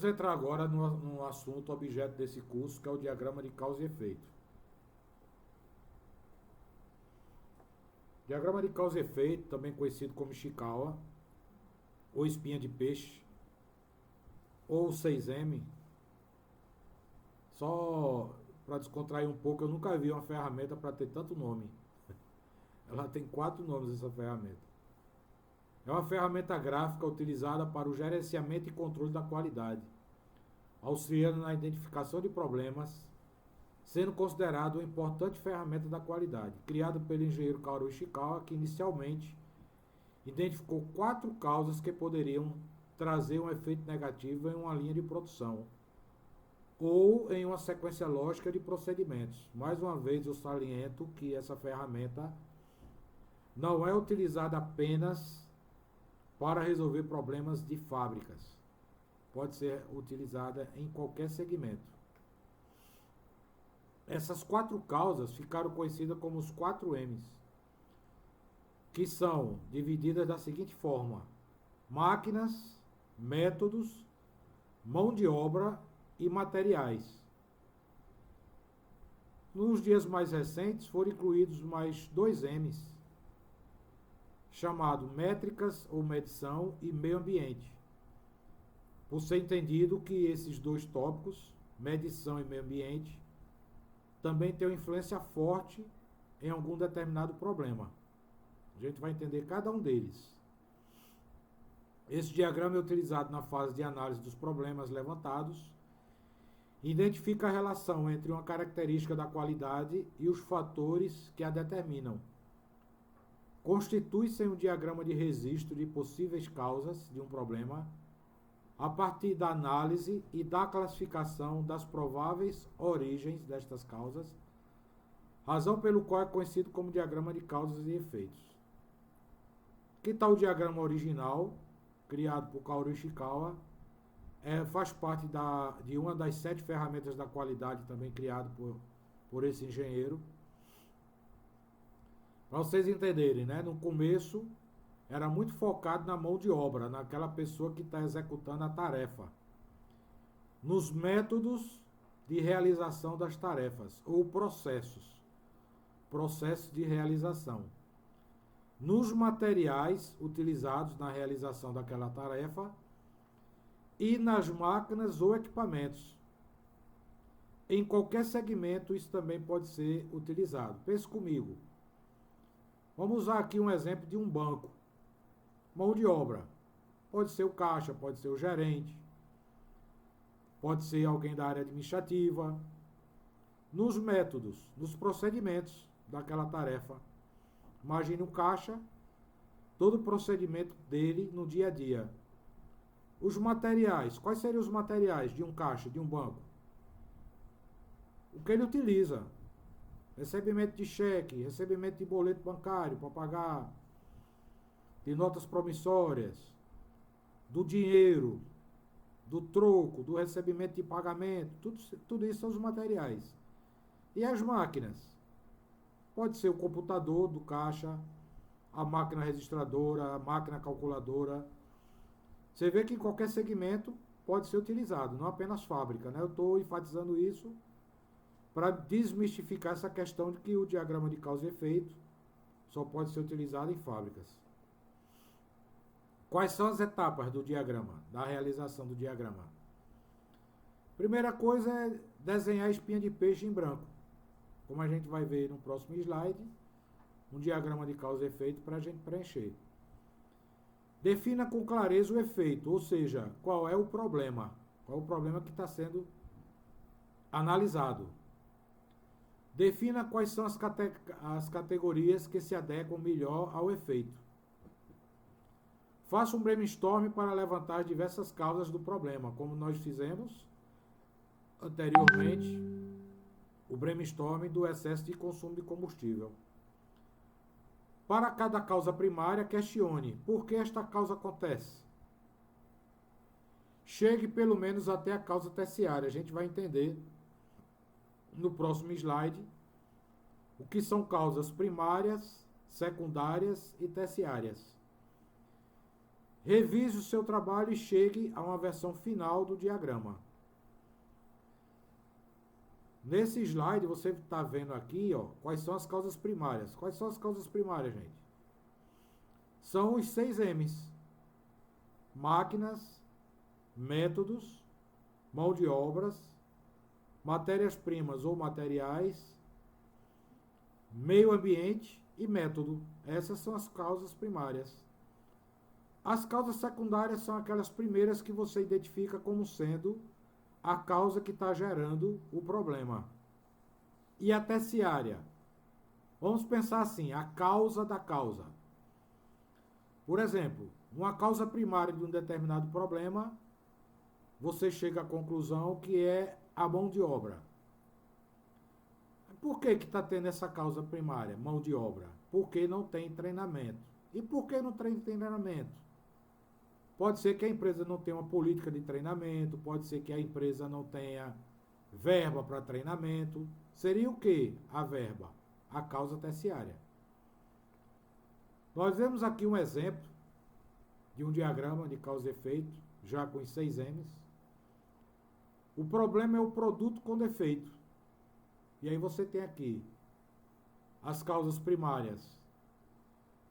Vamos entrar agora no assunto objeto desse curso, que é o diagrama de causa e efeito. Diagrama de causa e efeito, também conhecido como Ishikawa, ou espinha de peixe, ou 6M. Só para descontrair um pouco, eu nunca vi uma ferramenta para ter tanto nome. Ela tem 4 nomes, essa ferramenta. É uma ferramenta gráfica utilizada para o gerenciamento e controle da qualidade, auxiliando na identificação de problemas, sendo considerado uma importante ferramenta da qualidade, criado pelo engenheiro Kaoru Ishikawa, que inicialmente identificou 4 causas que poderiam trazer um efeito negativo em uma linha de produção ou em uma sequência lógica de procedimentos. Mais uma vez eu saliento que essa ferramenta não é utilizada apenas para resolver problemas de fábricas. Pode ser utilizada em qualquer segmento. Essas 4 causas ficaram conhecidas como os 4 M's, que são divididas da seguinte forma: máquinas, métodos, mão de obra e materiais. Nos dias mais recentes foram incluídos mais 2 M's, chamado métricas ou medição e meio ambiente, por ser entendido que esses 2 tópicos, medição e meio ambiente, também têm uma influência forte em algum determinado problema. A gente vai entender cada um deles. Esse diagrama é utilizado na fase de análise dos problemas levantados, identifica a relação entre uma característica da qualidade e os fatores que a determinam. Constitui-se um diagrama de registro de possíveis causas de um problema a partir da análise e da classificação das prováveis origens destas causas, razão pelo qual é conhecido como diagrama de causas e efeitos. Que tal o diagrama original, criado por Kaoru Ishikawa, faz parte de uma das 7 ferramentas da qualidade também criado por esse engenheiro. Para vocês entenderem, né? No começo era muito focado na mão de obra, naquela pessoa que está executando a tarefa, nos métodos de realização das tarefas, ou processos de realização, nos materiais utilizados na realização daquela tarefa e nas máquinas ou equipamentos. Em qualquer segmento isso também pode ser utilizado. Pense comigo. Vamos usar aqui um exemplo de um banco. Mão de obra. Pode ser o caixa, pode ser o gerente, pode ser alguém da área administrativa. Nos métodos, nos procedimentos daquela tarefa. Imagine um caixa, todo o procedimento dele no dia a dia. Os materiais. Quais seriam os materiais de um caixa, de um banco? O que ele utiliza? Recebimento de cheque, recebimento de boleto bancário para pagar, de notas promissórias, do dinheiro, do troco, do recebimento de pagamento, tudo isso são os materiais. E as máquinas? Pode ser o computador do caixa, a máquina registradora, a máquina calculadora. Você vê que em qualquer segmento pode ser utilizado, não apenas fábrica, né? Eu estou enfatizando isso para desmistificar essa questão de que o diagrama de causa e efeito só pode ser utilizado em fábricas. Quais são as etapas do diagrama, da realização do diagrama? Primeira coisa é desenhar a espinha de peixe em branco. Como a gente vai ver no próximo slide, um diagrama de causa e efeito para a gente preencher. Defina com clareza o efeito, ou seja, qual é o problema que está sendo analisado. Defina quais são as categorias que se adequam melhor ao efeito. Faça um brainstorm para levantar diversas causas do problema, como nós fizemos anteriormente, o brainstorm do excesso de consumo de combustível. Para cada causa primária, questione por que esta causa acontece. Chegue pelo menos até a causa terciária. A gente vai entender no próximo slide o que são causas primárias, secundárias e terciárias. Revise o seu trabalho e chegue a uma versão final do diagrama. Nesse slide você está vendo aqui, ó, quais são as causas primárias. Quais são as causas primárias, gente? São os 6 M's. Máquinas, métodos, mão de obras, matérias-primas ou materiais, meio ambiente e método. Essas são as causas primárias. As causas secundárias são aquelas primeiras que você identifica como sendo a causa que está gerando o problema. E a terciária? Vamos pensar assim, a causa da causa. Por exemplo, uma causa primária de um determinado problema, você chega à conclusão que é a mão de obra. Por que está tendo essa causa primária, mão de obra? Porque não tem treinamento. E por que não tem treinamento? Pode ser que a empresa não tenha uma política de treinamento, pode ser que a empresa não tenha verba para treinamento. Seria o que a verba? A causa terciária. Nós vemos aqui um exemplo de um diagrama de causa e efeito, já com os 6 M's. O problema é o produto com defeito. E aí você tem aqui as causas primárias: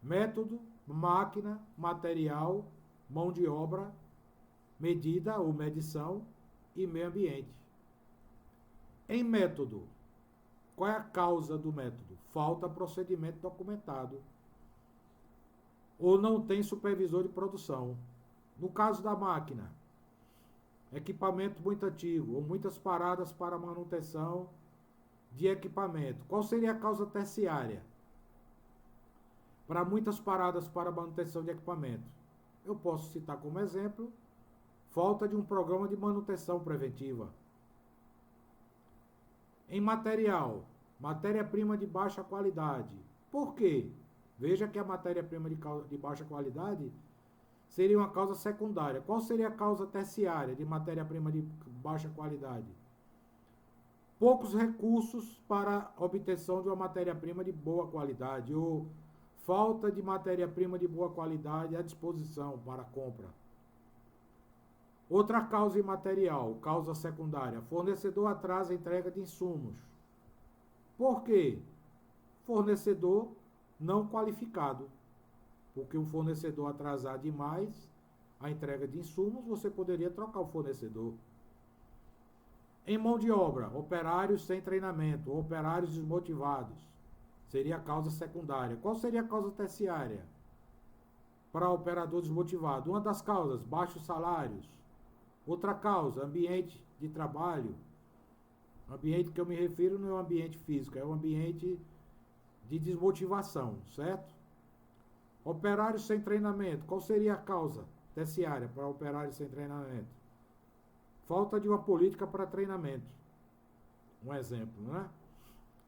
método, máquina, material, mão de obra, medida ou medição e meio ambiente. Em método, qual é a causa do método? Falta procedimento documentado. Ou não tem supervisor de produção. No caso da máquina, equipamento muito antigo, ou muitas paradas para manutenção de equipamento. Qual seria a causa terciária? Para muitas paradas para manutenção de equipamento. Eu posso citar como exemplo, falta de um programa de manutenção preventiva. Em material, matéria-prima de baixa qualidade. Por quê? Veja que a matéria-prima de baixa qualidade seria uma causa secundária. Qual seria a causa terciária de matéria-prima de baixa qualidade? Poucos recursos para obtenção de uma matéria-prima de boa qualidade ou falta de matéria-prima de boa qualidade à disposição para compra. Outra causa imaterial, causa secundária, fornecedor atrasa a entrega de insumos. Por quê? Fornecedor não qualificado. Porque o fornecedor atrasar demais a entrega de insumos, você poderia trocar o fornecedor. Em mão de obra, operários sem treinamento, operários desmotivados. Seria a causa secundária. Qual seria a causa terciária? Para operador desmotivado. Uma das causas, baixos salários. Outra causa, ambiente de trabalho. Ambiente que eu me refiro não é um ambiente físico, é um ambiente de desmotivação, certo? Operários sem treinamento. Qual seria a causa terciária para operários sem treinamento? Falta de uma política para treinamento. Um exemplo, né?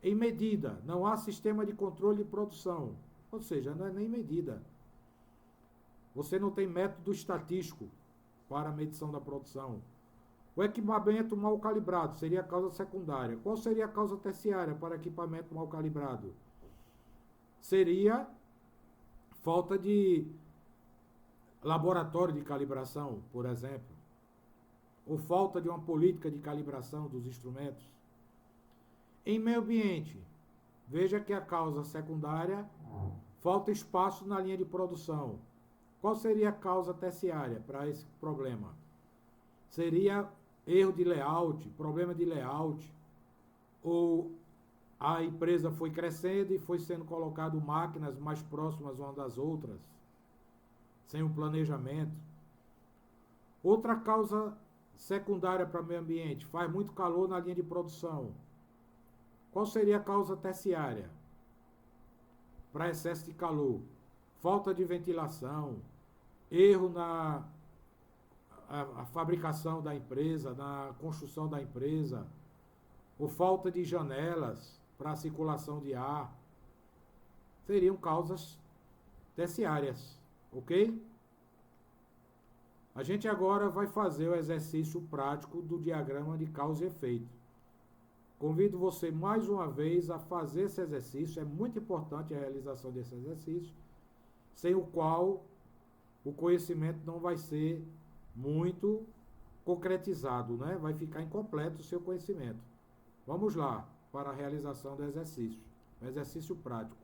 Em medida, não há sistema de controle de produção. Ou seja, não é nem medida. Você não tem método estatístico para a medição da produção. O equipamento mal calibrado seria a causa secundária. Qual seria a causa terciária para equipamento mal calibrado? Seria falta de laboratório de calibração, por exemplo. Ou falta de uma política de calibração dos instrumentos. Em meio ambiente, veja que a causa secundária, falta espaço na linha de produção. Qual seria a causa terciária para esse problema? Seria erro de layout, problema de layout, ou a empresa foi crescendo e foi sendo colocado máquinas mais próximas umas das outras, sem um planejamento. Outra causa secundária para o meio ambiente, faz muito calor na linha de produção. Qual seria a causa terciária para excesso de calor? Falta de ventilação, erro na a fabricação da empresa, na construção da empresa, ou falta de janelas para a circulação de ar. Seriam causas terciárias, ok? A gente agora vai fazer o exercício prático do diagrama de causa e efeito. Convido você mais uma vez a fazer esse exercício, é muito importante a realização desse exercício, sem o qual o conhecimento não vai ser muito concretizado, né? Vai ficar incompleto o seu conhecimento. Vamos lá para a realização do exercício. Exercício prático.